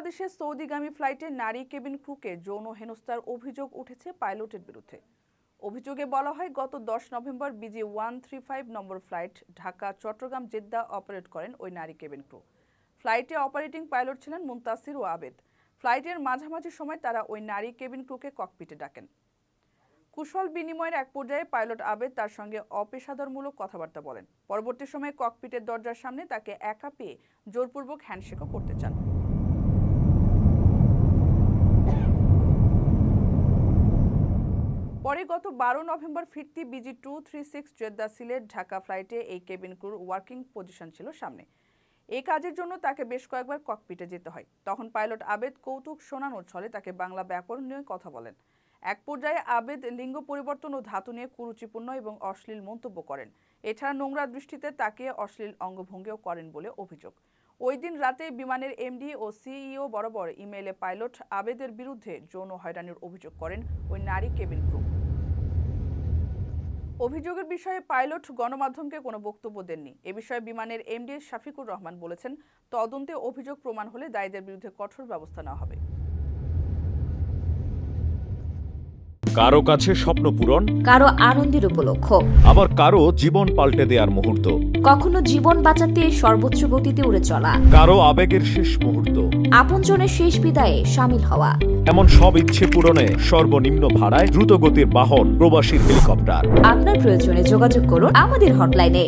বাংলাদেশে সৌদিগামী ফ্লাইটে নারী কেবিন ক্রুকে যৌন হেনস্থার অভিযোগ উঠেছে পাইলটের বিরুদ্ধে। অভিযোগে বলা হয়, গত 10 নভেম্বর BG 135 নম্বর flight Dhaka Chittagong Jeddah operate করেন ওই নারী কেবিন ক্রু। ফ্লাইটে অপারেটিং পাইলট ছিলেন মুনতাসির ও আবেদ। ফ্লাইটের মাঝামাঝি সময় তারা ওই নারী কেবিন ক্রুকে ককপিটে ডাকেন। কুশল বিনিময়ের এক পর্যায়ে পাইলট আবেদ তার সঙ্গে অপেশাদারমূলক কথাবার্তা বলেন। পরবর্তী সময়ে ককপিটের দরজার সামনে তাকে একা পেয়ে জোরপূর্বক হ্যান্ডশেকও করতে চান। পরে গত 12 নভেম্বর ফিরতি BG 236 জেদ্দা সিলেট ঢাকা ফ্লাইটে এই কেবিন ক্রুর ওয়ার্কিং পজিশন ছিল সামনে। এই কাজের জন্য তাকে বেশ কয়েকবার ককপিটে যেতে হয়। তখন পাইলট আবেদ কৌতুক শোনানোর ছলে তাকে বাংলা ব্যাকরণ নিয়ে কথা বলেন। এক পর্যায়ে আবেদ লিঙ্গ পরিবর্তন ও ধাতু নিয়ে কুরুচিপূর্ণ এবং অশ্লীল মন্তব্য করেন। এছাড়া নোংরা দৃষ্টিতে তাকিয়ে অশ্লীল অঙ্গভঙ্গিও করেন বলে অভিযোগ। ওই দিন রাতে বিমানের MD ও CEO বরাবর ইমেইলে পাইলট আবেদের বিরুদ্ধে যৌন হয়রানির অভিযোগ করেন ওই নারী কেবিন ক্রু। অভিযোগের বিষয়ে পাইলট গণমাধ্যমকে কোনো বক্তব্য দেননি। এ বিষয়ে বিমানের MD শাফিকুর রহমান বলেছেন, তদন্তে অভিযোগ প্রমাণ হলে দায়ীদের বিরুদ্ধে কঠোর ব্যবস্থা নেওয়া হবে। কারো কাছে স্বপ্ন পূরণ, কারো আনন্দের উপলক্ষ, আবার কারো জীবন পাল্টে দেওয়ার মুহূর্ত, কখনো জীবন বাঁচাতে সর্বোচ্চ গতিতে উড়ে চলা, কারো আবেগের শেষ মুহূর্ত, আপনজনের শেষ বিদায়ে শামিল হওয়া, এমন সব ইচ্ছে পূরণে সর্বনিম্ন ভাড়ায় দ্রুতগতির বাহন প্রবাসী হেলিকপ্টার। আপনার প্রয়োজনে যোগাযোগ করুন আমাদের হটলাইনে।